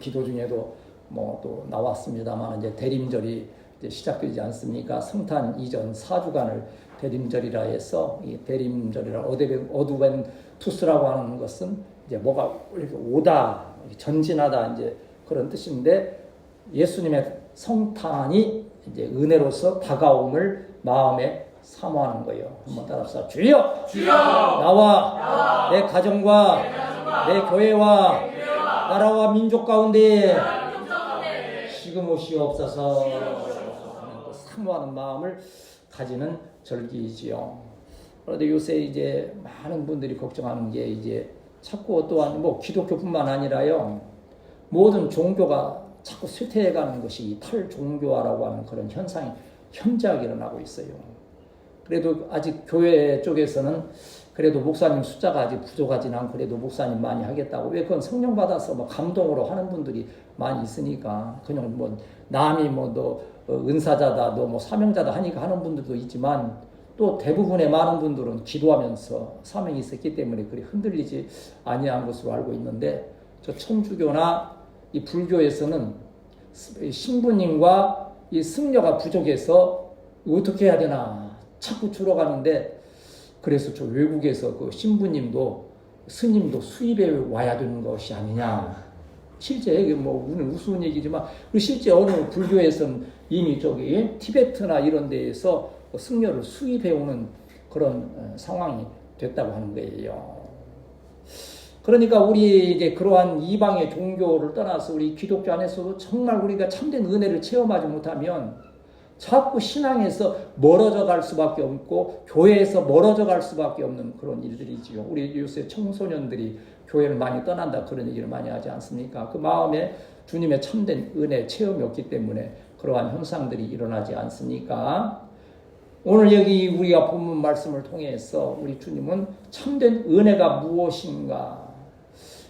기도 중에도 뭐 또 나왔습니다만 이제 대림절이 이제 시작되지 않습니까? 성탄 이전 4주간을 대림절이라 해서 이 대림절이라 어드벤투스라고 하는 것은 이제 뭐가 이렇게 오다, 전진하다 이제 그런 뜻인데 예수님의 성탄이 이제 은혜로서 다가옴을 마음에 사모하는 거예요. 한번 따라합시다. 주여! 주여! 나와 내 가정과 내 교회와 나라와 민족 가운데 지금 오시옵소서 하는 그 사모하는 마음을 가지는 절기지요. 그런데 요새 이제 많은 분들이 걱정하는 게 이제 자꾸 또한 뭐 기독교뿐만 아니라요, 모든 종교가 자꾸 쇠퇴해가는 것이 탈종교화라고 하는 그런 현상이 현저하게 일어나고 있어요. 그래도 아직 교회 쪽에서는 그래도 목사님 숫자가 아직 부족하진 않고 그래도 목사님 많이 하겠다고. 왜? 그건 성령 받아서 뭐 감동으로 하는 분들이 많이 있으니까. 그냥 뭐 남이 뭐 너 은사자다, 너 뭐 사명자다 하니까 하는 분들도 있지만 또 대부분의 많은 분들은 기도하면서 사명이 있었기 때문에 그리 흔들리지 아니한 것으로 알고 있는데, 저 천주교나 이 불교에서는 신부님과 이 승려가 부족해서 어떻게 해야 되나 자꾸 줄어가는데, 그래서 저 외국에서 그 신부님도 스님도 수입해 와야 되는 것이 아니냐. 실제 이게 뭐 우스운 얘기지만 실제 어느 불교에서는 이미 저기 티베트나 이런 데에서 승려를 수입해 오는 그런 상황이 됐다고 하는 거예요. 그러니까 우리 이제 그러한 이방의 종교를 떠나서 우리 기독교 안에서도 정말 우리가 참된 은혜를 체험하지 못하면 자꾸 신앙에서 멀어져 갈 수밖에 없고 교회에서 멀어져 갈 수밖에 없는 그런 일들이지요. 우리 요새 청소년들이 교회를 많이 떠난다 그런 얘기를 많이 하지 않습니까? 그 마음에 주님의 참된 은혜 체험이 없기 때문에 그러한 현상들이 일어나지 않습니까? 오늘 여기 우리가 본문 말씀을 통해서 우리 주님은 참된 은혜가 무엇인가,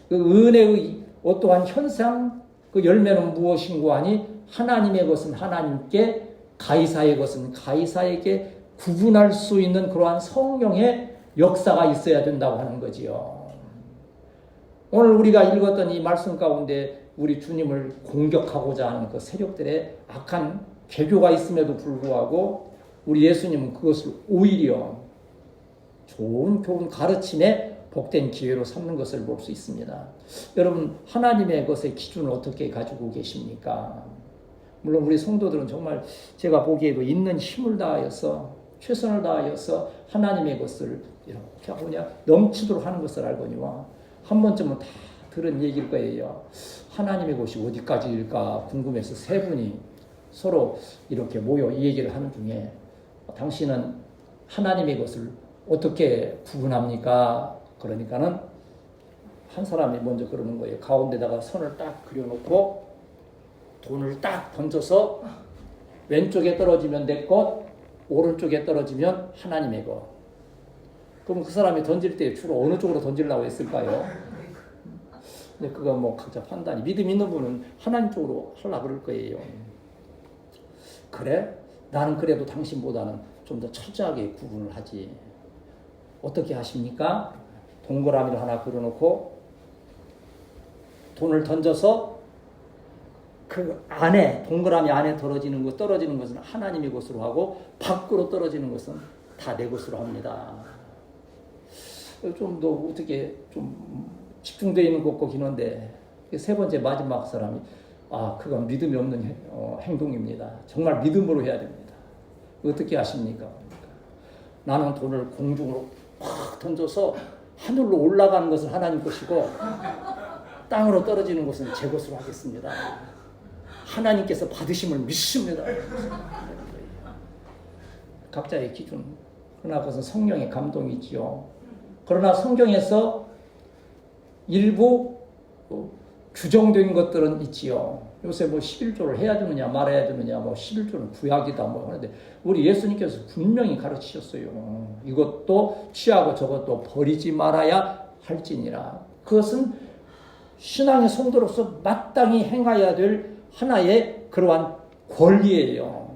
그 은혜의 어떠한 현상, 그 열매는 무엇인고 하니 하나님의 것은 하나님께, 가이사의 것은 가이사에게 구분할 수 있는 그러한 성령의 역사가 있어야 된다고 하는 거지요. 오늘 우리가 읽었던 이 말씀 가운데 우리 주님을 공격하고자 하는 그 세력들의 악한 개교가 있음에도 불구하고 우리 예수님은 그것을 오히려 좋은 교훈 가르침에 복된 기회로 삼는 것을 볼 수 있습니다. 여러분, 하나님의 것의 기준을 어떻게 가지고 계십니까? 물론 우리 성도들은 정말 제가 보기에도 있는 힘을 다하여서 최선을 다하여서 하나님의 것을 이렇게 하고냐 넘치도록 하는 것을 알거니와 한 번쯤은 다 들은 얘기일 거예요. 하나님의 것이 어디까지일까 궁금해서 세 분이 서로 이렇게 모여 이 얘기를 하는 중에, 당신은 하나님의 것을 어떻게 구분합니까? 그러니까는 한 사람이 먼저 그러는 거예요. 가운데다가 선을 딱 그려놓고 돈을 딱 던져서 왼쪽에 떨어지면 내 것, 오른쪽에 떨어지면 하나님의 것. 그럼 그 사람이 던질 때 주로 어느 쪽으로 던지려고 했을까요? 근데 그거 뭐 각자 판단이, 믿음 있는 분은 하나님 쪽으로 하려고 그럴 거예요. 그래? 나는 그래도 당신보다는 좀 더 철저하게 구분을 하지. 어떻게 하십니까? 동그라미를 하나 그려놓고 돈을 던져서 그 안에, 동그라미 안에 떨어지는 것은 하나님의 것으로 하고 밖으로 떨어지는 것은 다 내 것으로 합니다. 좀 더 어떻게 좀 집중되어 있는 것 같긴 한데, 세 번째 마지막 사람이 그건 믿음이 없는 행동입니다. 정말 믿음으로 해야 됩니다. 어떻게 하십니까? 나는 돈을 공중으로 확 던져서 하늘로 올라가는 것은 하나님 것이고 땅으로 떨어지는 것은 제 것으로 하겠습니다. 하나님께서 받으심을 믿습니다. 각자의 기준. 그러나 그것은 성령의 감동이지요. 그러나 성경에서 일부 규정된 것들은 있지요. 요새 뭐 11조를 해야 되느냐 말아야 되느냐, 뭐 11조는 구약이다 뭐 하는데 우리 예수님께서 분명히 가르치셨어요. 이것도 취하고 저것도 버리지 말아야 할지니라. 그것은 신앙의 성도로서 마땅히 행해야 될 하나의 그러한 권리예요.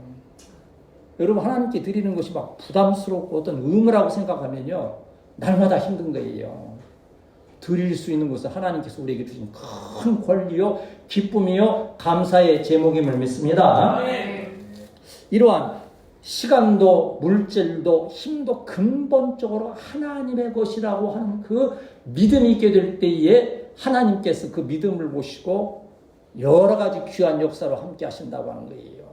여러분, 하나님께 드리는 것이 막 부담스럽고 어떤 의무라고 생각하면요, 날마다 힘든 거예요. 드릴 수 있는 것은 하나님께서 우리에게 주신 큰 권리요, 기쁨이요, 감사의 제목임을 믿습니다. 이러한 시간도 물질도 힘도 근본적으로 하나님의 것이라고 하는 그 믿음이 있게 될 때에 하나님께서 그 믿음을 보시고 여러 가지 귀한 역사로 함께 하신다고 하는 거예요.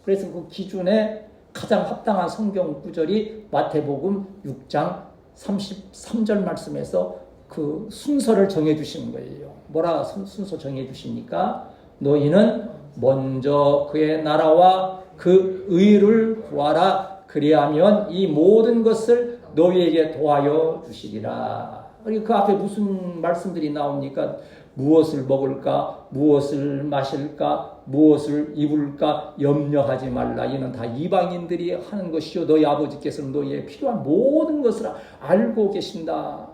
그래서 그 기준에 가장 합당한 성경 구절이 마태복음 6장 33절 말씀에서 그 순서를 정해 주시는 거예요. 뭐라 순서 정해 주십니까? 너희는 먼저 그의 나라와 그 의를 구하라. 그리하면 이 모든 것을 너희에게 도하여 주시리라. 그 앞에 무슨 말씀들이 나옵니까? 무엇을 먹을까? 무엇을 마실까? 무엇을 입을까? 염려하지 말라. 이는 다 이방인들이 하는 것이요. 너희 아버지께서는 너희의 필요한 모든 것을 알고 계신다.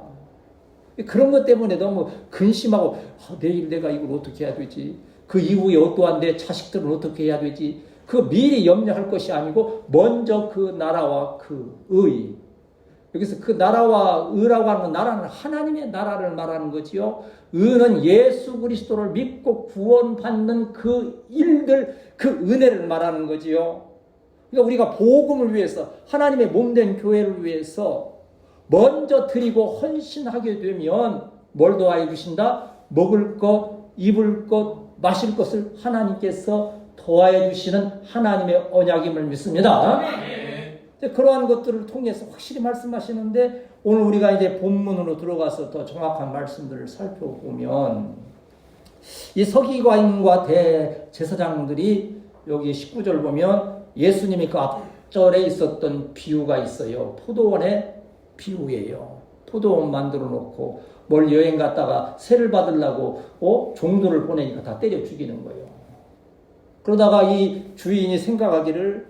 그런 것 때문에 너무 근심하고 내일 내가 이걸 어떻게 해야 되지? 그 이후에 어떠한 내 자식들은 어떻게 해야 되지? 그 미리 염려할 것이 아니고 먼저 그 나라와 그 의, 여기서 그 나라와 의라고 하는 나라는 하나님의 나라를 말하는 거지요. 의는 예수 그리스도를 믿고 구원받는 그 일들, 그 은혜를 말하는 거지요. 그러니까 우리가 복음을 위해서, 하나님의 몸된 교회를 위해서 먼저 드리고 헌신하게 되면 뭘 도와해 주신다? 먹을 것, 입을 것, 마실 것을 하나님께서 도와해 주시는 하나님의 언약임을 믿습니다. 그러한 것들을 통해서 확실히 말씀하시는데, 오늘 우리가 이제 본문으로 들어가서 더 정확한 말씀들을 살펴보면, 이 서기관과 대제사장들이 여기 19절 보면 예수님이 그 앞절에 있었던 비유가 있어요. 포도원의 비유예요. 포도원 만들어 놓고 뭘 여행 갔다가 세를 받으려고 종들을 보내니까 다 때려 죽이는 거예요. 그러다가 이 주인이 생각하기를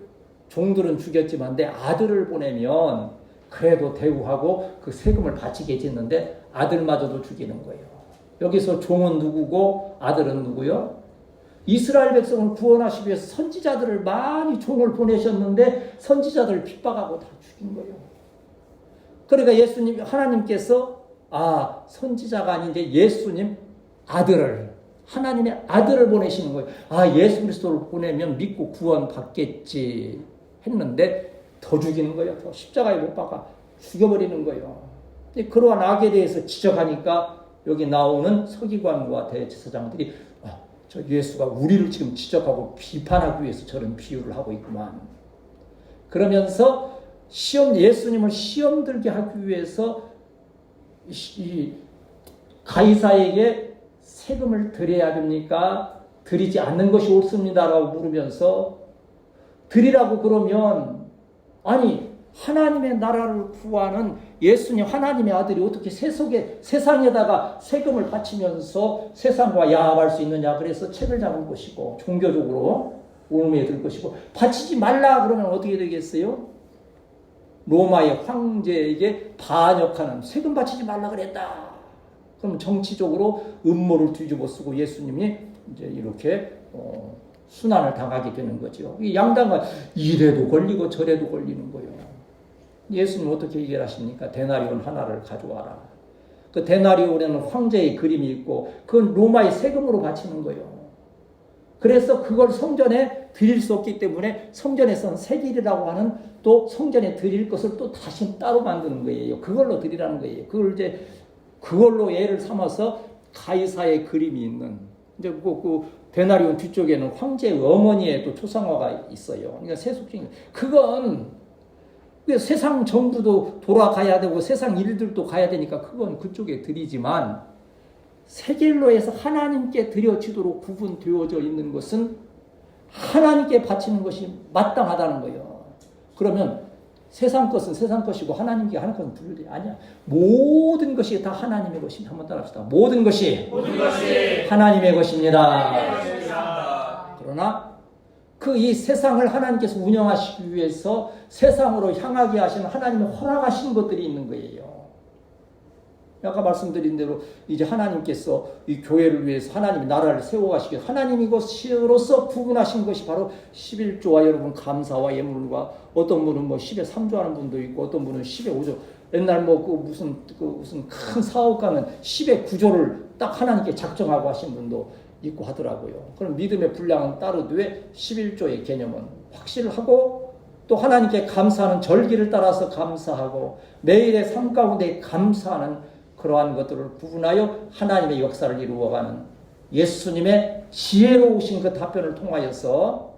종들은 죽였지만 내 아들을 보내면 그래도 대우하고 그 세금을 바치게 해줬는데 아들마저도 죽이는 거예요. 여기서 종은 누구고 아들은 누구요? 이스라엘 백성을 구원하시기 위해서 선지자들을 많이 종을 보내셨는데 선지자들을 핍박하고 다 죽인 거예요. 그러니까 예수님, 하나님께서 선지자가 아닌 이제 예수님 아들을, 하나님의 아들을 보내시는 거예요. 예수 그리스도를 보내면 믿고 구원 받겠지 했는데 더 죽이는 거예요. 더 십자가에 못 박아 죽여버리는 거예요. 그러한 악에 대해서 지적하니까 여기 나오는 서기관과 대제사장들이 저 예수가 우리를 지금 지적하고 비판하기 위해서 저런 비유를 하고 있구만. 그러면서 예수님을 시험 들게 하기 위해서 이 가이사에게 세금을 드려야 됩니까? 드리지 않는 것이 옳습니다라고 물으면서, 드리라고 그러면 하나님의 나라를 구하는 예수님 하나님의 아들이 어떻게 세상에다가 세금을 바치면서 세상과 야합할 수 있느냐. 그래서 책을 잡을 것이고 종교적으로 옮겨 들 것이고, 바치지 말라 그러면 어떻게 되겠어요? 로마의 황제에게 반역하는, 세금 바치지 말라 그랬다. 그럼 정치적으로 음모를 뒤집어 쓰고 예수님이 이제 이렇게 순환을 당하게 되는 거죠. 양당은 이래도 걸리고 저래도 걸리는 거예요. 예수님 어떻게 해결하십니까? 데나리온 하나를 가져와라. 그 데나리온에는 황제의 그림이 있고 그건 로마의 세금으로 바치는 거예요. 그래서 그걸 성전에 드릴 수 없기 때문에 성전에서는 세길이라고 하는 또 성전에 드릴 것을 또 다시 따로 만드는 거예요. 그걸로 드리라는 거예요. 그걸로 예를 삼아서 가이사의 그림이 있는, 이제 그 데나리온 뒤쪽에는 황제의 어머니의 또 초상화가 있어요. 그러니까 세속적인, 그건 세상 정부도 돌아가야 되고 세상 일들도 가야 되니까 그건 그쪽에 드리지만, 세겔로 해서 하나님께 드려지도록 구분되어져 있는 것은 하나님께 바치는 것이 마땅하다는 거예요. 그러면 세상 것은 세상 것이고 하나님께 하는 것은 분리 아니야. 모든 것이 다 하나님의 것입니다. 한번 따라합시다. 모든 것이 하나님의 것입니다. 그러나 이 세상을 하나님께서 운영하시기 위해서 세상으로 향하게 하시는 하나님의 허락하신 것들이 있는 거예요. 아까 말씀드린 대로 이제 하나님께서 이 교회를 위해서 하나님의 나라를 세워가시기 위해서 하나님이 것으로서 구분하신 것이 바로 11조와 여러분 감사와 예물과, 어떤 분은 10에 3조 하는 분도 있고 어떤 분은 10에 5조, 옛날 뭐 무슨 큰 사업 가면 10의 구조를 딱 하나님께 작정하고 하신 분도 있고 하더라고요. 그럼 믿음의 분량은 따르되 11조의 개념은 확실하고 또 하나님께 감사하는 절기를 따라서 감사하고 매일의 삶 가운데 감사하는 그러한 것들을 구분하여 하나님의 역사를 이루어가는 예수님의 지혜로우신 그 답변을 통하여서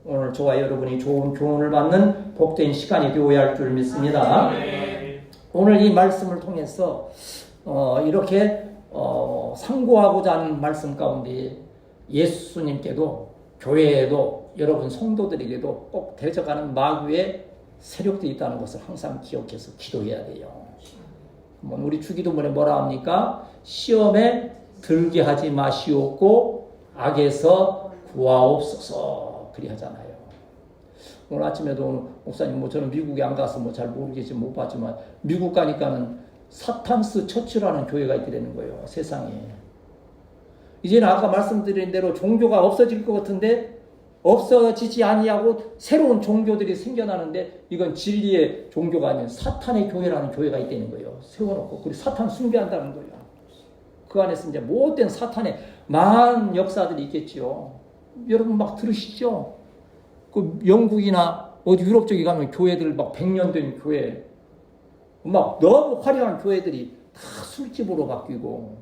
오늘 저와 여러분이 좋은 교훈을 받는 복된 시간이 되어야 할 줄 믿습니다. 오늘 이 말씀을 통해서 이렇게 상고하고자 하는 말씀 가운데 예수님께도 교회에도 여러분 성도들에게도 꼭 대적하는 마귀의 세력들이 있다는 것을 항상 기억해서 기도해야 돼요. 우리 주기도문에 뭐라 합니까? 시험에 들게 하지 마시옵고 악에서 구하옵소서 그리 하잖아요. 오늘 아침에도 목사님 뭐 저는 미국에 안 가서 뭐 잘 모르겠지 못 봤지만 미국 가니까는 사탄스 처치라는 교회가 있더라는 거예요. 세상에. 이제는 아까 말씀드린 대로 종교가 없어질 것 같은데 없어지지 아니하고 새로운 종교들이 생겨나는데 이건 진리의 종교가 아닌 사탄의 교회라는 교회가 있다는 거예요. 세워놓고 그리고 사탄 숭배한다는 거예요. 그 안에서 이제 못된 사탄의 많은 역사들이 있겠지요. 여러분 막 들으시죠? 그 영국이나 어디 유럽 쪽에 가면 교회들 막 100년 된 교회 막 너무 화려한 교회들이 다 술집으로 바뀌고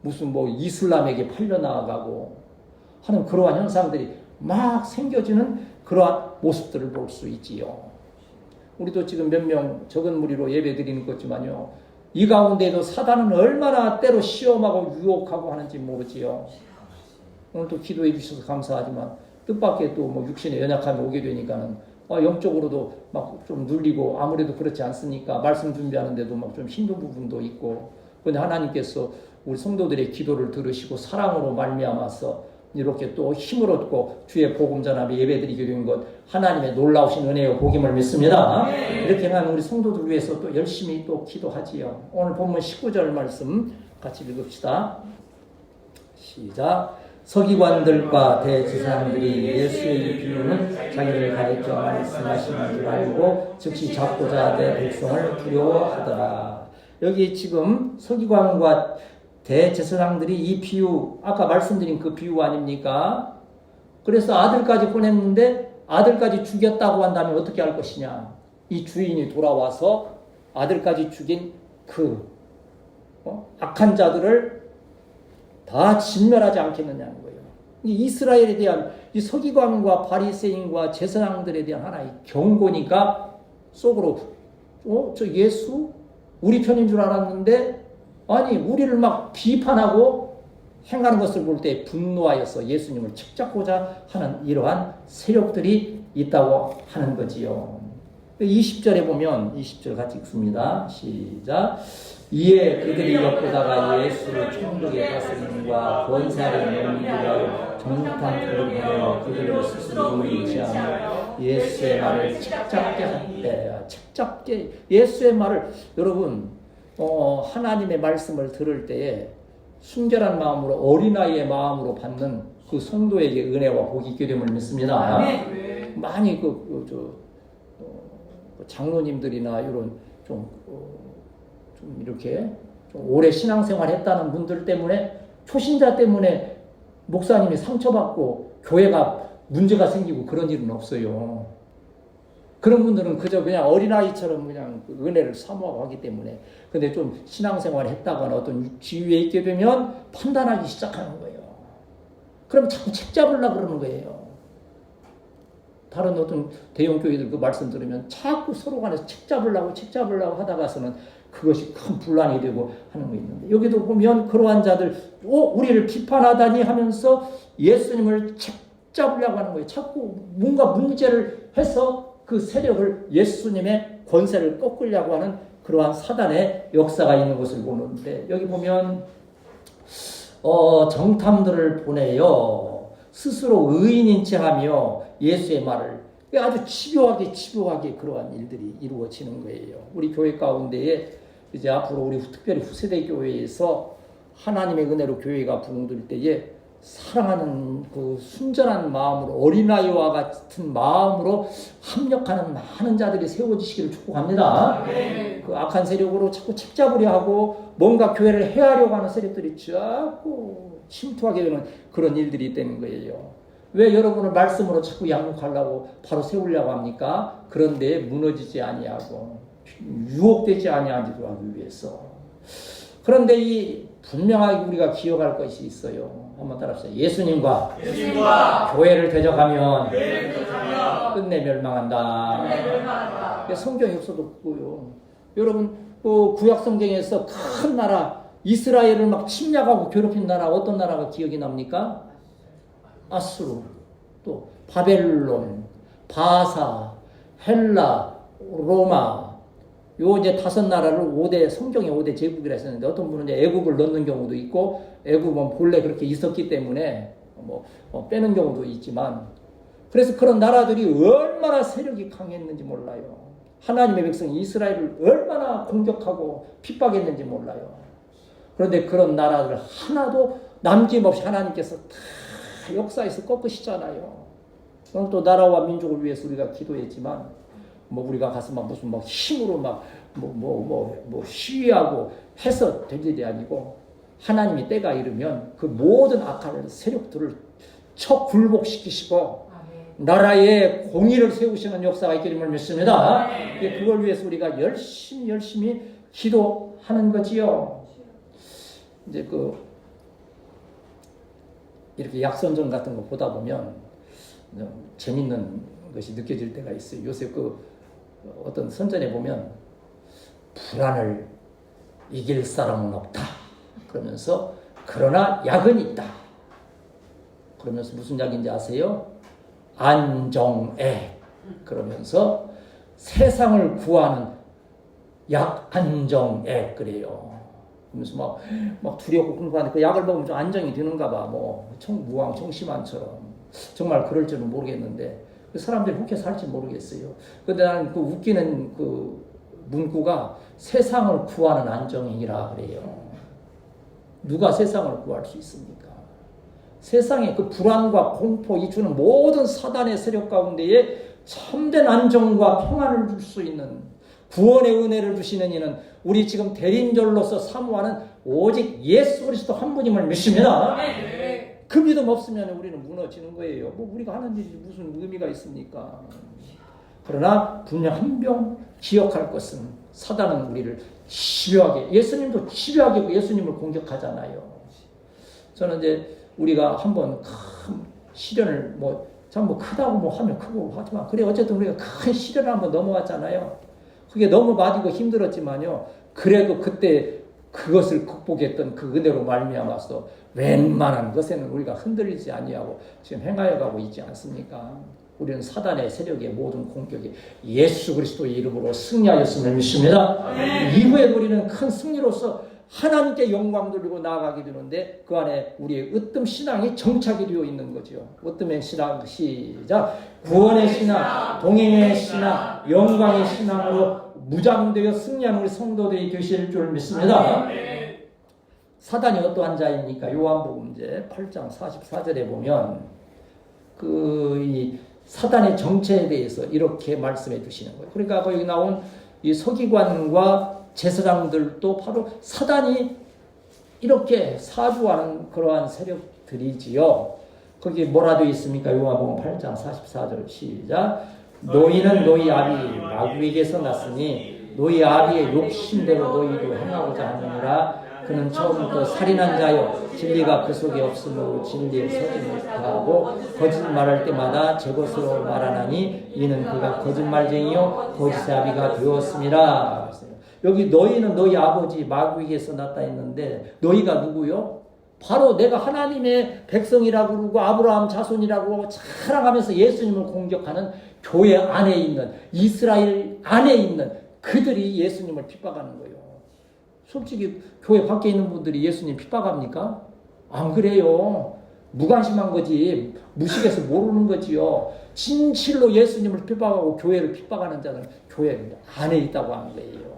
무슨 뭐 이슬람에게 팔려나가고 하는 그러한 현상들이 막 생겨지는 그러한 모습들을 볼 수 있지요. 우리도 지금 몇 명 적은 무리로 예배 드리는 거지만요. 이 가운데에도 사단은 얼마나 때로 시험하고 유혹하고 하는지 모르지요. 오늘도 기도해 주셔서 감사하지만 뜻밖의 또 뭐 육신의 연약함이 오게 되니까는 영적으로도 막 좀 눌리고 아무래도 그렇지 않습니까? 말씀 준비하는데도 막 좀 힘든 부분도 있고. 그런데 하나님께서 우리 성도들의 기도를 들으시고 사랑으로 말미암아서 이렇게 또 힘을 얻고 주의 복음 전함에 예배드리게 된 것 하나님의 놀라우신 은혜의 복임을 믿습니다. 이렇게 난 우리 성도들 위해서 또 열심히 또 기도하지요. 오늘 본문 19절 말씀 같이 읽읍시다. 시작. 서기관들과 대제사장들이 예수의 비유는 자기를 가리켜 말씀하시는 줄 알고 즉시 잡고자 내 백성을 두려워하더라. 여기 지금 서기관과 대제사장들이 이 비유, 아까 말씀드린 그 비유 아닙니까? 그래서 아들까지 보냈는데 아들까지 죽였다고 한다면 어떻게 할 것이냐? 이 주인이 돌아와서 아들까지 죽인 그 악한 자들을 다 진멸하지 않겠느냐는 거예요. 이 이스라엘에 대한 이 서기관과 바리새인과 제사장들에 대한 하나의 경고니까 속으로 저 예수 우리 편인 줄 알았는데 아니 우리를 막 비판하고 행하는 것을 볼 때 분노하여서 예수님을 책잡고자 하는 이러한 세력들이 있다고 하는 거지요. 20절에 보면 20절 같이 읽습니다. 시작. 이에 그들이 엿보다가 예수를 총독의 다스림과 권세하는 영리들하고 정탐꾼을 보내어 그들을 스스로 의지하며 예수의 말을 책잡게 한대. 책잡게 예수의 말을 여러분 하나님의 말씀을 들을 때에 순결한 마음으로 어린아이의 마음으로 받는 그 성도에게 은혜와 복이 있게 됨을 믿습니다. 많이 장로님들이나 이런 좀 이렇게 좀 오래 신앙생활 했다는 분들 때문에 초신자 때문에 목사님이 상처받고 교회가 문제가 생기고 그런 일은 없어요. 그런 분들은 그저 그냥 어린아이처럼 그냥 은혜를 사모하기 때문에. 근데 좀 신앙생활을 했다거나 어떤 지위에 있게 되면 판단하기 시작하는 거예요. 그럼 자꾸 책 잡으려고 그러는 거예요. 다른 어떤 대형교회들 그 말씀 들으면 자꾸 서로 간에 책 잡으려고 하다가서는 그것이 큰 분란이 되고 하는 거 있는데 여기도 보면 그러한 자들 우리를 비판하다니 하면서 예수님을 책 잡으려고 하는 거예요. 자꾸 뭔가 문제를 해서 그 세력을 예수님의 권세를 꺾으려고 하는 그러한 사단의 역사가 있는 것을 보는데 여기 보면 정탐들을 보내요. 스스로 의인인 체하며 예수의 말을 아주 집요하게 그러한 일들이 이루어지는 거예요. 우리 교회 가운데에 이제 앞으로 우리 특별히 후세대 교회에서 하나님의 은혜로 교회가 부흥될 때에 사랑하는 그 순전한 마음으로 어린아이와 같은 마음으로 합력하는 많은 자들이 세워지시기를 축복합니다. 그 악한 세력으로 자꾸 책잡으려 하고 뭔가 교회를 해하려고 하는 세력들이 자꾸 침투하게 되는 그런 일들이 있다는 거예요. 왜 여러분을 말씀으로 자꾸 양육하려고 바로 세우려고 합니까? 그런데 무너지지 아니하고 유혹되지 아니하기도 하기 위해서. 그런데 이 분명하게 우리가 기억할 것이 있어요. 한번 따라합시다. 예수님과 교회를 대적하면 끝내 멸망한다. 성경에 없어도 없고요. 여러분 구약 성경에서 큰 나라 이스라엘을 막 침략하고 괴롭힌 나라 어떤 나라가 기억이 납니까? 아수르, 또 바벨론, 바사, 헬라, 로마, 요 이제 5나라를 성경의 5대 제국이라 했었는데 어떤 분은 이제 애국을 넣는 경우도 있고 애국은 본래 그렇게 있었기 때문에 빼는 경우도 있지만 그래서 그런 나라들이 얼마나 세력이 강했는지 몰라요. 하나님의 백성 이스라엘을 얼마나 공격하고 핍박했는지 몰라요. 그런데 그런 나라들 하나도 남김없이 하나님께서 다 역사에서 꺾으시잖아요. 오늘 또 나라와 민족을 위해서 우리가 기도했지만 우리가 가서 무슨 힘으로 시위하고 해서 될 일이 아니고 하나님이 때가 이르면 그 모든 악한 세력들을 굴복시키시고 나라에 공의를 세우시는 역사가 있기를 믿습니다. 그걸 위해서 우리가 열심히 기도하는 거지요. 이제 이렇게 약선전 같은 거 보다 보면 재밌는 것이 느껴질 때가 있어요. 요새 어떤 선전에 보면 불안을 이길 사람은 없다. 그러면서 그러나 약은 있다. 그러면서 무슨 약인지 아세요? 안정액. 그러면서 세상을 구하는 약 안정액 그래요. 그러면서 막 두렵고 궁금한데 그 약을 먹으면 좀 안정이 되는가 봐. 무왕 청심환처럼. 정말 그럴 줄은 모르겠는데 사람들이 그렇게 살지 모르겠어요. 근데 나는 웃기는 문구가 세상을 구하는 안정행이라 그래요. 누가 세상을 구할 수 있습니까? 세상에 불안과 공포 이 주는 모든 사단의 세력 가운데에 참된 안정과 평안을 줄 수 있는 구원의 은혜를 주시는 이는 우리 지금 대린절로서 사모하는 오직 예수 그리스도 한 분임을 믿습니다. 그 믿음 없으면 우리는 무너지는 거예요. 우리가 하는 일이 무슨 의미가 있습니까? 그러나 분명 한 명 기억할 것은 사단은 우리를 집요하게, 예수님도 집요하게 예수님을 공격하잖아요. 저는 이제 우리가 한번 큰 시련을 크다고 하면 크고 하지만 그래 어쨌든 우리가 큰 시련을 한번 넘어왔잖아요. 그게 너무 맞이고 힘들었지만요. 그래도 그때 그것을 극복했던 그 은혜로 말미암아서 웬만한 것에는 우리가 흔들리지 아니하고 지금 행하여 가고 있지 않습니까? 우리는 사단의 세력의 모든 공격이 예수 그리스도의 이름으로 승리하였음을 믿습니다. 이후에 우리는 큰 승리로서 하나님께 영광 돌리고 나아가게 되는데 그 안에 우리의 으뜸 신앙이 정착이 되어 있는 거죠. 으뜸의 신앙 시작. 구원의 신앙, 동행의 신앙, 영광의 신앙으로 무장되어 승리하는 우리 성도들이 되실 줄 믿습니다. 사단이 어떠한 자입니까? 요한복음 이제 8장 44절에 보면 이 사단의 정체에 대해서 이렇게 말씀해 주시는 거예요. 그러니까 여기 나온 이 서기관과 제사장들도 바로 사단이 이렇게 사주하는 그러한 세력들이지요. 거기 뭐라 되어 있습니까? 요한복음 8장 44절 시작. 너희는 너희 아비 마귀에게서 났으니 너희 아비의 욕심대로 너희도 행하고자 하느니라. 그는 처음부터 살인한 자요 진리가 그 속에 없으므로 진리에 서지 못하고 거짓말할 때마다 제 것으로 말하나니 이는 그가 거짓말쟁이요 거짓의 아비가 되었습니다. 여기 너희는 너희 아버지 마귀에게서 났다 했는데 너희가 누구요? 바로 내가 하나님의 백성이라고 그러고 아브라함 자손이라고 자랑하면서 예수님을 공격하는 교회 안에 있는 이스라엘 안에 있는 그들이 예수님을 핍박하는 거예요. 솔직히 교회 밖에 있는 분들이 예수님 핍박합니까? 안 그래요. 무관심한 거지. 무식해서 모르는 거지요. 진실로 예수님을 핍박하고 교회를 핍박하는 자는 교회 안에 있다고 하는 거예요.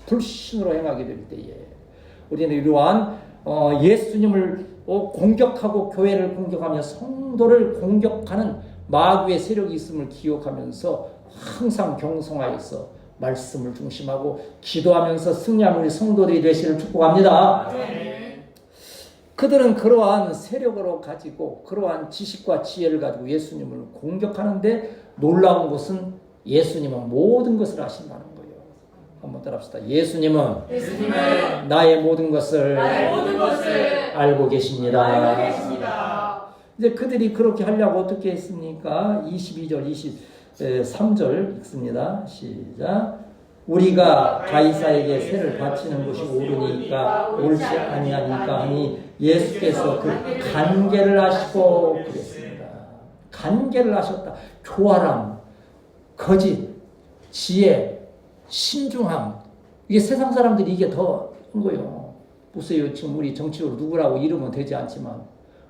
불신으로 행하게 될 때에 우리는 이러한 예수님을 공격하고 교회를 공격하며 성도를 공격하는 마귀의 세력이 있음을 기억하면서 항상 경성하여서 말씀을 중심하고 기도하면서 승리하는 우리 성도들이 되시를 축복합니다. 그들은 그러한 세력으로 가지고 그러한 지식과 지혜를 가지고 예수님을 공격하는데 놀라운 것은 예수님은 모든 것을 아신다는 거예요. 한번 따라합시다. 예수님은 나의 모든 것을 알고 계십니다. 이제 그들이 그렇게 하려고 어떻게 했습니까? 22절, 23절 읽습니다. 시작. 우리가 가이사에게 세를 바치는 것이 옳으니까 옳지 아니하니까 하니 예수께서 그 간계를 아시고 그랬습니다. 간계를 아셨다. 교활함, 거짓, 지혜, 신중함. 이게 세상 사람들이 이게 더 한 거예요. 보세요. 지금 우리 정치적으로 누구라고 이름은 되지 않지만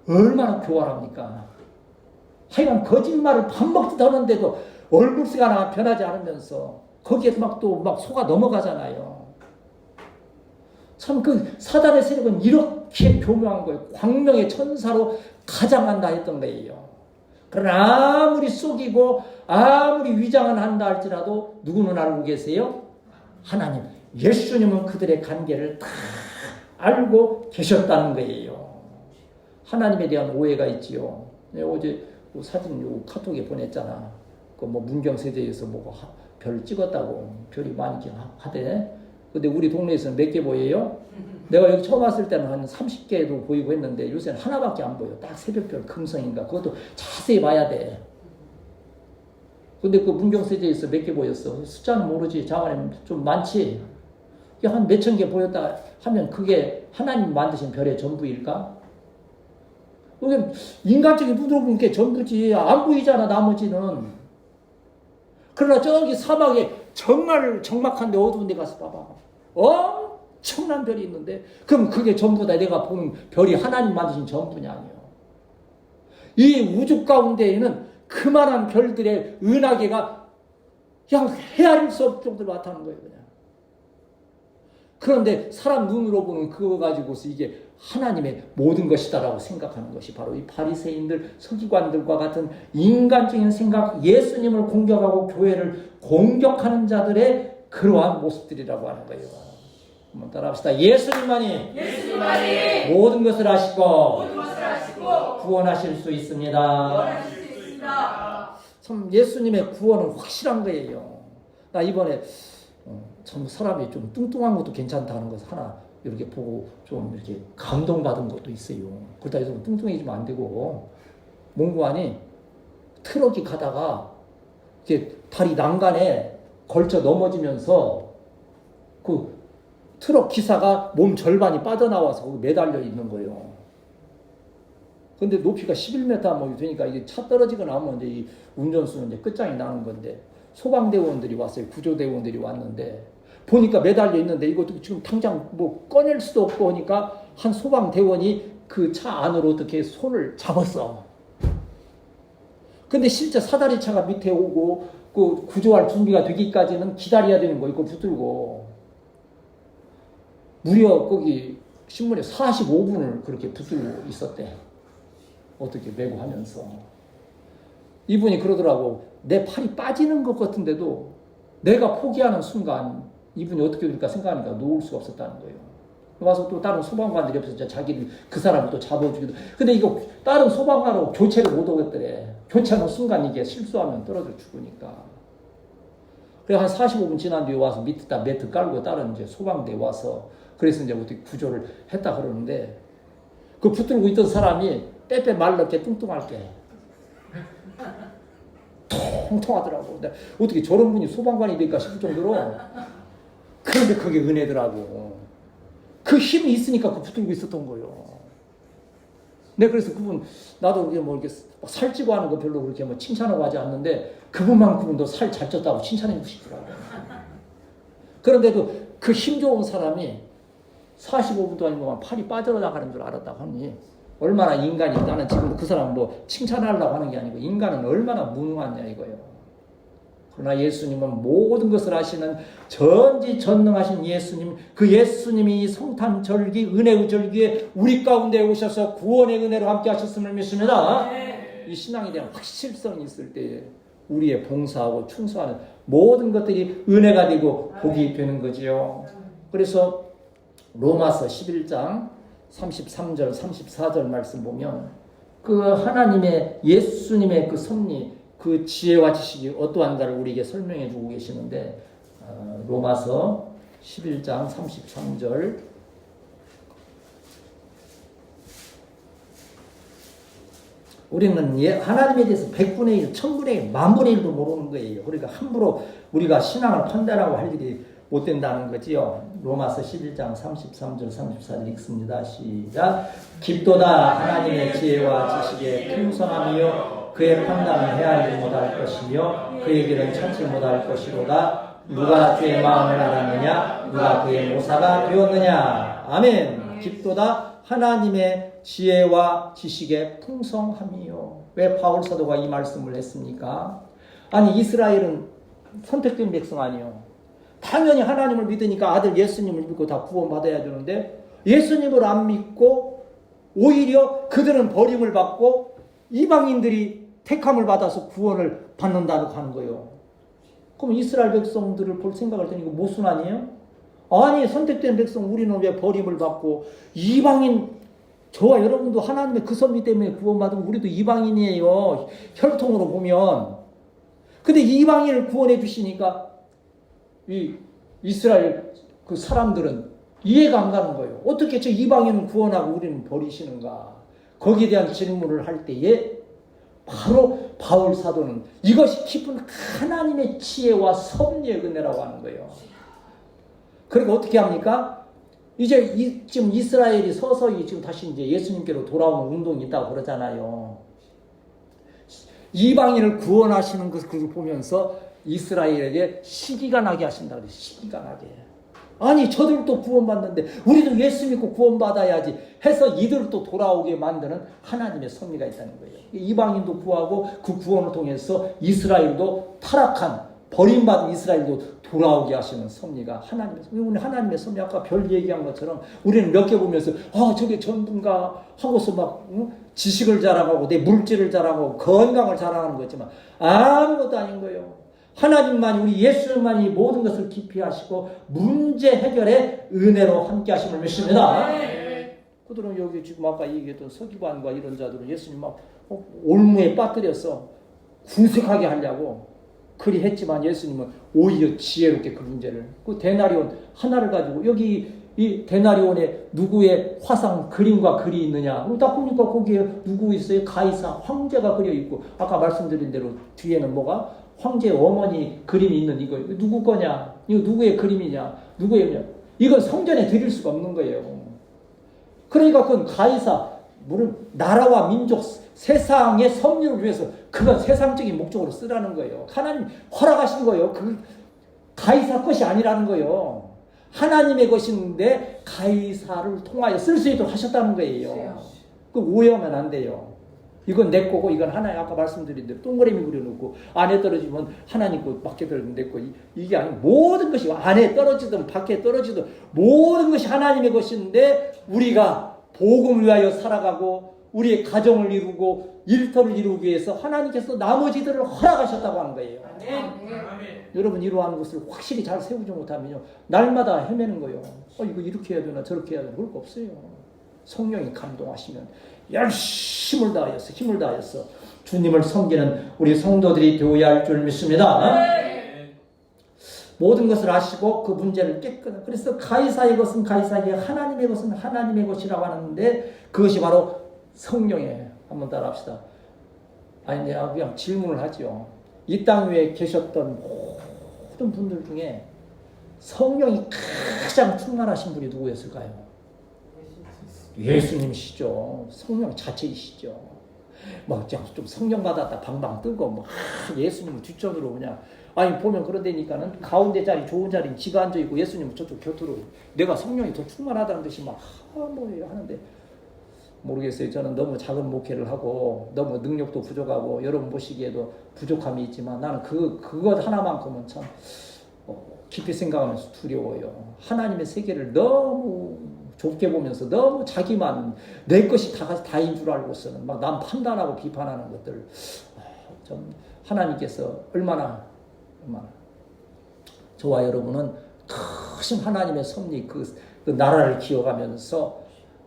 얼마나 교활합니까? 하여간 거짓말을 밥 먹듯 하는데도 얼굴색이 하나 변하지 않으면서 거기에 막 속아 넘어가잖아요. 참 그 사단의 세력은 이렇게 교묘한 거예요. 광명의 천사로 가장한다 했던 거예요. 그러나 아무리 속이고 아무리 위장을 한다 할지라도 누구는 알고 계세요? 하나님. 예수님은 그들의 관계를 다 알고 계셨다는 거예요. 하나님에 대한 오해가 있지요. 어제 사진 카톡에 보냈잖아. 그 문경세제에서 별 찍었다고 별이 많이 하대. 근데 우리 동네에서는 몇 개 보여요? 내가 여기 처음 왔을 때는 한 30개도 보이고 했는데 요새는 하나밖에 안 보여. 딱 새벽별 금성인가. 그것도 자세히 봐야 돼. 근데 그 문경세제에서 몇 개 보였어? 숫자는 모르지. 자원에 좀 많지? 한 몇천 개 보였다 하면 그게 하나님 만드신 별의 전부일까? 인간적인 눈으로 보는 게 전부지. 안 보이잖아, 나머지는. 그러나 저기 사막에 정말 적막한데 어두운 데 가서 봐봐. 엄청난 별이 있는데 그럼 그게 전부 다 내가 보는 별이 하나님 만드신 전부냐 아니요. 이 우주 가운데에는 그만한 별들의 은하계가 그냥 헤아릴 수 없을 정도로 나타나는 거예요. 그냥. 그런데 사람 눈으로 보는 그거 가지고서 이게 하나님의 모든 것이다라고 생각하는 것이 바로 이 바리새인들, 서기관들과 같은 인간적인 생각, 예수님을 공격하고 교회를 공격하는 자들의 그러한 모습들이라고 하는 거예요. 한번 따라합시다. 예수님만이 모든 것을 아시고 구원하실 수 있습니다. 참 예수님의 구원은 확실한 거예요. 나 이번에 참 사람이 좀 뚱뚱한 것도 괜찮다는 것을 하나 이렇게 보고 좀 이렇게 감동받은 것도 있어요. 그렇다 해서 뚱뚱해지면 안 되고 몽고안이 트럭이 가다가 이렇게 다리 난간에 걸쳐 넘어지면서 그 트럭 기사가 몸 절반이 빠져나와서 거기 매달려 있는 거예요. 근데 높이가 11m 뭐 되니까 이게 차 떨어지거나 하면 이제 이 운전수는 이제 끝장이 나는 건데 소방대원들이 왔어요. 구조대원들이 왔는데 보니까 매달려 있는데 이것도 지금 당장 꺼낼 수도 없고 하니까 한 소방대원이 그 차 안으로 어떻게 손을 잡았어. 근데 실제 사다리 차가 밑에 오고 그 구조할 준비가 되기까지는 기다려야 되는 거 이거 붙들고 무려 거기 신문에 45분을 그렇게 붙들고 있었대. 어떻게 메고 하면서 이분이 그러더라고. 내 팔이 빠지는 것 같은데도 내가 포기하는 순간 이분이 어떻게 될까 생각하니까 놓을 수가 없었다는 거예요. 와서 또 다른 소방관들이 옆에서 자기를 그 사람을 또 잡아주기도. 근데 이거 다른 소방관으로 교체를 못 오겠더래. 교체하는 순간 이게 실수하면 떨어져 죽으니까. 그래 한 45분 지난 뒤에 와서 밑에다 매트 깔고 다른 이제 소방대 와서 그래서 이제 어떻게 구조를 했다 그러는데 그 붙들고 있던 사람이 빼빼 말랐게 뚱뚱할게. 통통하더라고. 근데 어떻게 저런 분이 소방관이 될까 싶을 정도로. 그런데 그게 은혜더라고. 그 힘이 있으니까 그 붙들고 있었던 거예요. 네, 그래서 그분, 나도 이렇게 살찌고 하는 거 별로 그렇게 칭찬하고 하지 않는데, 그분만큼은 너 살 잘 쪘다고 칭찬해주고 싶더라고. 그런데도 그 힘 좋은 사람이 45분 동안 팔이 빠져나가는 줄 알았다고 하니, 얼마나 인간이, 나는 지금 그 사람 칭찬하려고 하는 게 아니고, 인간은 얼마나 무능하냐 이거예요. 그러나 예수님은 모든 것을 아시는 전지전능하신 예수님, 그 예수님이 성탄절기, 은혜의 절기에 우리 가운데 오셔서 구원의 은혜로 함께 하셨음을 믿습니다. 이 신앙에 대한 확실성이 있을 때에 우리의 봉사하고 충성하는 모든 것들이 은혜가 되고 복이 되는 거지요. 그래서 로마서 11장 33절, 34절 말씀 보면 그 하나님의 예수님의 그 섭리, 그 지혜와 지식이 어떠한가를 우리에게 설명해 주고 계시는데 로마서 11장 33절 우리는 하나님에 대해서 100분의 1, 1000분의 1, 만분의 1도 모르는 거예요. 그러니까 함부로 우리가 신앙을 판단하고 할 일이 못 된다는 거지요. 로마서 11장 33절 34절 읽습니다. 시작. 깊도다 하나님의 지혜와 지식에 풍성함이요 그의 판단을 헤아리지 못할 것이며 그의 길은 찾지 못할 것이로다. 누가 주의 마음을 알았느냐 누가 그의 모사가 되었느냐. 아멘. 깊도다 하나님의 지혜와 지식의 풍성함이요. 왜 바울 사도가 이 말씀을 했습니까? 아니 이스라엘은 선택된 백성 아니요. 당연히 하나님을 믿으니까 아들 예수님을 믿고 다 구원받아야 되는데 예수님을 안 믿고 오히려 그들은 버림을 받고 이방인들이 택함을 받아서 구원을 받는다고 하는 거예요. 그럼 이스라엘 백성들을 볼 생각을 하니까 모순 아니에요? 아니 선택된 백성 우리는 왜 버림을 받고 이방인 저와 여러분도 하나님의 그 섭리 때문에 구원받으면 우리도 이방인이에요. 혈통으로 보면. 근데 이방인을 구원해 주시니까 이 이스라엘 그 사람들은 이해가 안 가는 거예요. 어떻게 저 이방인을 구원하고 우리는 버리시는가? 거기에 대한 질문을 할 때에 바로 바울 사도는 이것이 깊은 하나님의 지혜와 섭리의 은혜라고 하는 거예요. 그리고 어떻게 합니까? 이제 지금 이스라엘이 서서히 지금 다시 이제 예수님께로 돌아오는 운동이 있다고 그러잖아요. 이방인을 구원하시는 것을 보면서 이스라엘에게 시기가 나게 하신다 그래요. 시기가 나게. 아니 저들도 구원받는데 우리도 예수 믿고 구원받아야지 해서 이들도 돌아오게 만드는 하나님의 섭리가 있다는 거예요. 이방인도 구하고 그 구원을 통해서 이스라엘도 타락한 버림받은 이스라엘도 돌아오게 하시는 섭리가 하나님의 섭리. 우리 하나님의 섭리 아까 별 얘기한 것처럼 우리는 몇 개 보면서 저게 전문가 하고서 막 지식을 자랑하고 내 물질을 자랑하고 건강을 자랑하는 거지만 아무것도 아닌 거예요. 하나님만이 우리 예수님만이 모든 것을 깊이 하시고 문제 해결에 은혜로 함께 하심을 믿습니다. 그들은 여기 지금 아까 얘기했던 서기관과 이런 자들은 예수님 막 올무에 빠뜨려서 궁색하게 하려고 그리 했지만 예수님은 오히려 지혜롭게 그 문제를 그 데나리온 하나를 가지고 여기 이 데나리온에 누구의 화상 그림과 글이 있느냐 딱 보니까 거기에 누구 있어요? 가이사 황제가 그려 있고 아까 말씀드린 대로 뒤에는 뭐가 황제 어머니 그림이 있는 이거 누구 거냐? 이거 누구의 그림이냐? 누구의 이건 성전에 드릴 수가 없는 거예요. 그러니까 그건 가이사 물론 나라와 민족 세상의 섭리를 위해서 그건 세상적인 목적으로 쓰라는 거예요. 하나님 허락하신 거예요. 그 가이사 것이 아니라는 거예요. 하나님의 것인데 가이사를 통하여 쓸 수 있도록 하셨다는 거예요. 그 오해하면 안 돼요. 이건 내 거고 이건 하나님 아까 말씀드린 대로 동그라미 그려놓고 안에 떨어지면 하나님 거 밖에 떨어지면 내 거 이게 아니고 모든 것이 안에 떨어지든 밖에 떨어지든 모든 것이 하나님의 것인데 우리가 복음을 위하여 살아가고 우리의 가정을 이루고 일터를 이루기 위해서 하나님께서 나머지들을 허락하셨다고 하는 거예요. 여러분 이러한 것을 확실히 잘 세우지 못하면요 날마다 헤매는 거예요. 이거 이렇게 해야 되나 저렇게 해야 되나 그럴 거 없어요. 성령이 감동하시면 열심을 다하여서 힘을 다하여서 주님을 섬기는 우리 성도들이 되어야 할 줄 믿습니다. 모든 것을 아시고 그 문제를 깨끗한 그래서 가이사의 것은 가이사에게 하나님의 것은 하나님의 것이라고 하는데 그것이 바로 성령에 한번 따라합시다. 아니 내가 그냥 질문을 하죠. 이 땅 위에 계셨던 모든 분들 중에 성령이 가장 충만하신 분이 누구였을까요? 예수님이시죠. 성령 자체이시죠. 막 좀 성령 받았다 방방 뜨고 막 예수님은 뒷전으로 그냥 아니 보면 그런 데니까는 가운데 자리 좋은 자리는 지가 앉아 있고 예수님은 저쪽 곁으로 내가 성령이 더 충만하다는 듯이 막 뭐예요 하는데 모르겠어요. 저는 너무 작은 목회를 하고 너무 능력도 부족하고 여러분 보시기에도 부족함이 있지만 나는 그것 하나만큼은 참 깊이 생각하면서 두려워요. 하나님의 세계를 너무 좁게 보면서 너무 자기만 내 것이 다인 줄 알고서는 막 남 판단하고 비판하는 것들 좀 하나님께서 얼마나 저와 여러분은 크신 하나님의 섭리 그 나라를 기억하면서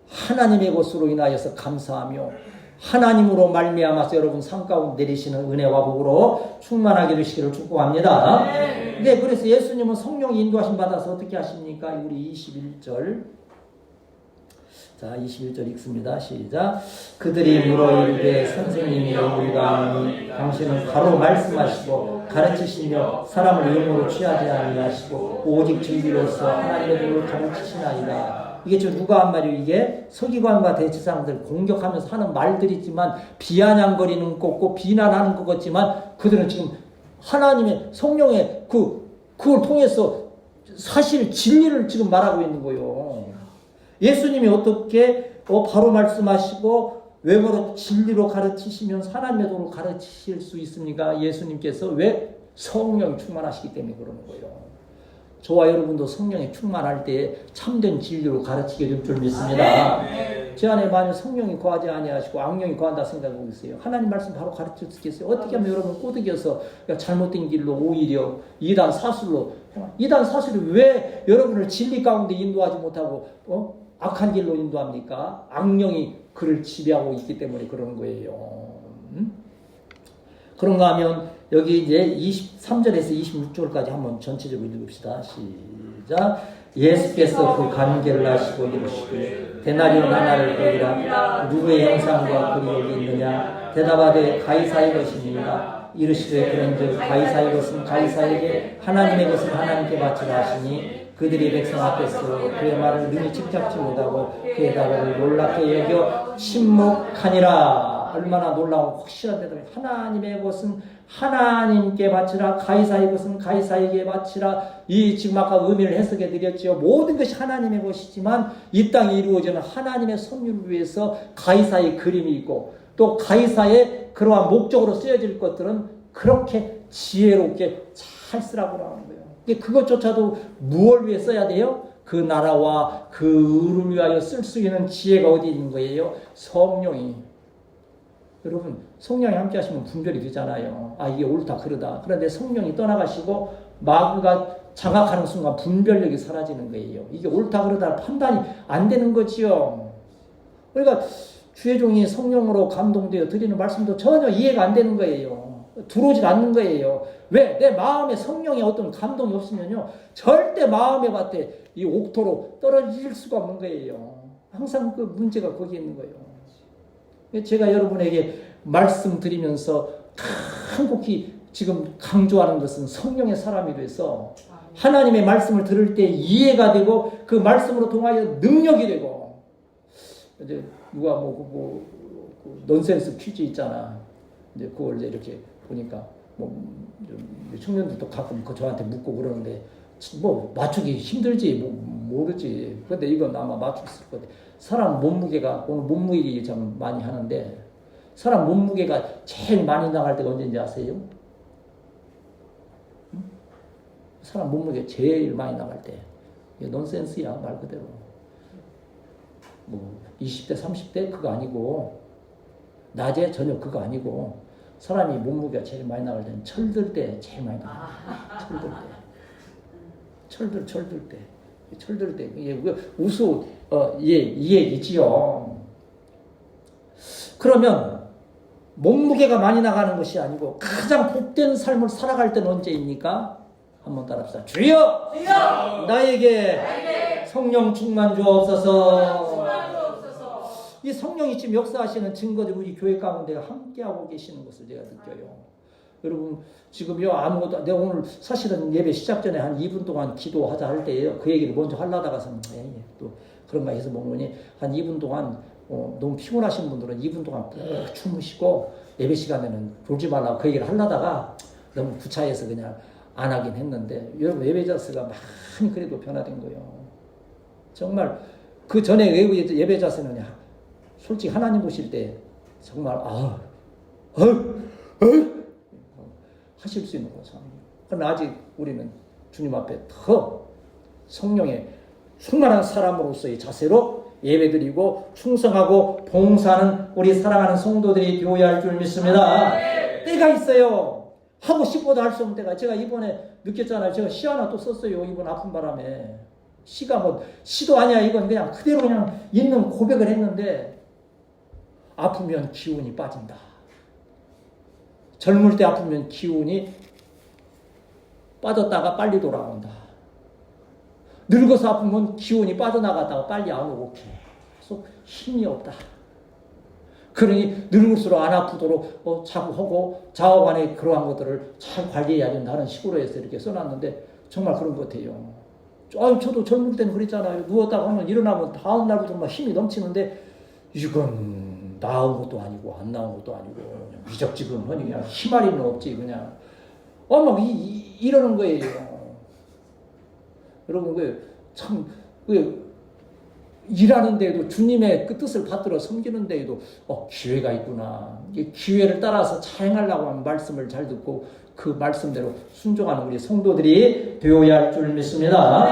하나님의 것으로 인하여서 감사하며 하나님으로 말미암아서 여러분 삶 가운데 내리시는 은혜와 복으로 충만하게 되시기를 축복합니다. 네, 그래서 예수님은 성령이 인도하심 받아서 어떻게 하십니까? 우리 21절. 자, 21절 읽습니다. 시작. 그들이 물어 이르되 선생님이여 우리가 아노니 당신은 바로 말씀하시고 가르치시며 사람을 영으로 취하지 아니하시고 오직 진리로서 하나님의 도를 가르치시나이다. 이게 지금 누가 한 말이에요? 이게 서기관과 대제사장들 공격하면서 하는 말들이지만 비아냥거리는 거고 비난하는 것 같지만 그들은 지금 하나님의 성령의 그걸 통해서 사실 진리를 지금 말하고 있는 거예요. 예수님이 어떻게 바로 말씀하시고 외모로 진리로 가르치시면서 하나님의 도를 가르치실 수 있습니까? 예수님께서 왜? 성령이 충만하시기 때문에 그러는 거예요. 저와 여러분도 성령이 충만할 때 참된 진리로 가르치게 될 줄 믿습니다. 제 안에 만약 성령이 거하지 아니하시고 악령이 거한다 생각하고 있어요. 하나님 말씀 바로 가르칠 수 있겠어요? 어떻게 하면 여러분 꼬드겨서 잘못된 길로 오히려 이단 사술로 이단 사술이 왜 여러분을 진리 가운데 인도하지 못하고 악한 길로 인도합니까? 악령이 그를 지배하고 있기 때문에 그러는 거예요. 그런가 하면 여기 이제 23절에서 26절까지 한번 전체적으로 읽읍시다. 시작. 예수께서 그 관계를 하시고 이르시되 데나리온 하나를 거기라 누구의 형상과 글이 여기 있느냐 대답하되 가이사의 것입니다. 이르시되 그런즉 가이사의 것은 가이사에게 하나님의 것은 하나님께 바치라 하시니 그들이 백성 앞에서 그의 말을 능히 집잡지 못하고 그의 답을 놀랍게 여겨 침묵하니라. 얼마나 놀라운 확실한 대답이 하나님의 것은 하나님께 바치라 가이사의 것은 가이사에게 바치라. 이 지금 아까 의미를 해석해 드렸죠. 모든 것이 하나님의 것이지만 이 땅에 이루어지는 하나님의 섭리를 위해서 가이사의 그림이 있고 또 가이사의 그러한 목적으로 쓰여질 것들은 그렇게 지혜롭게 잘 쓰라고 하는 거예요. 그것조차도 무엇을 위해 써야 돼요? 그 나라와 그 의를 위하여 쓸 수 있는 지혜가 어디 있는 거예요? 성령이. 여러분 성령이 함께 하시면 분별이 되잖아요. 아 이게 옳다 그러다. 그런데 성령이 떠나가시고 마귀가 장악하는 순간 분별력이 사라지는 거예요. 이게 옳다 그러다 판단이 안 되는 거지요. 그러니까 주의 종이 성령으로 감동되어 드리는 말씀도 전혀 이해가 안 되는 거예요. 들어오질 않는 거예요. 왜? 내 마음에 성령의 어떤 감동이 없으면요 절대 마음의 밭에 이 옥토로 떨어질 수가 없는 거예요. 항상 그 문제가 거기 있는 거예요. 제가 여러분에게 말씀드리면서 간곡히 지금 강조하는 것은 성령의 사람이 돼서 하나님의 말씀을 들을 때 이해가 되고 그 말씀으로 통하여 능력이 되고 이제 누가 넌센스 퀴즈 있잖아. 이제 그걸 이제 이렇게 보니까 청년들도 가끔 저한테 묻고 그러는데 맞추기 힘들지 모르지. 근데 이건 아마 맞출 수 있을 것 같아. 사람 몸무게가 오늘 몸무게 얘기 참 많이 하는데 사람 몸무게가 제일 많이 나갈 때가 언제인지 아세요? 사람 몸무게 제일 많이 나갈 때 이게 넌센스야 말 그대로. 20대 30대 그거 아니고 낮에 저녁 그거 아니고 사람이 몸무게가 제일 많이 나갈 때는 철들 때 제일 많이 나가. 철들 때. 철들 때. 이게 우수 이 얘기지요. 그러면 몸무게가 많이 나가는 것이 아니고 가장 복된 삶을 살아갈 때는 언제입니까? 한번 따라합시다. 주여! 나에게 성령 충만 주옵소서. 이 성령이 지금 역사하시는 증거들 우리 교회 가운데 함께하고 계시는 것을 제가 느껴요. 여러분 지금요 아무것도 내가 오늘 사실은 예배 시작 전에 한 2분 동안 기도하자 할 때예요. 그 얘기를 먼저 하려다가서 또 그런가 해서 먹으니 한 2분 동안 너무 피곤하신 분들은 2분 동안 푹 주무시고 예배 시간에는 졸지 말라고 그 얘기를 하려다가 너무 구차해서 그냥 안 하긴 했는데 여러분 예배자 수가 많이 그래도 변화된 거예요. 정말 그 전에 예배자 수는 솔직히 하나님 보실 때 정말 하실 수 있는 거죠. 그러나 아직 우리는 주님 앞에 더 성령의 충만한 사람으로서의 자세로 예배드리고 충성하고 봉사하는 우리 사랑하는 성도들이 되어야 할 줄 믿습니다. 때가 있어요. 하고 싶어도 할 수 없는 때가. 제가 이번에 느꼈잖아요. 제가 시 하나 또 썼어요. 이번 아픈 바람에. 시가 뭐 시도 아니야. 이건 그냥 그대로 그냥 있는 고백을 했는데 아프면 기운이 빠진다. 젊을 때 아프면 기운이 빠졌다가 빨리 돌아온다. 늙어서 아프면 기운이 빠져나갔다가 빨리 안 오고 계속 힘이 없다. 그러니 늙을수록 안 아프도록 자꾸 하고 자어간에 그러한 것들을 잘 관리해야 된다는 식으로 해서 이렇게 써놨는데 정말 그런 것 같아요. 저도 젊을 때는 그랬잖아요. 누웠다가 하면 일어나면 다음 날부터 막 힘이 넘치는데 이건 나은 것도 아니고 안 나은 것도 아니고 그냥 미적지근하니 그냥 희마리는 없지 그냥 막 이러는 거예요. 여러분 참 일하는 데에도 주님의 그 뜻을 받들어 섬기는 데에도 기회가 있구나. 기회를 따라서 잘 행하려고 하는 말씀을 잘 듣고 그 말씀대로 순종하는 우리 성도들이 되어야 할 줄 믿습니다.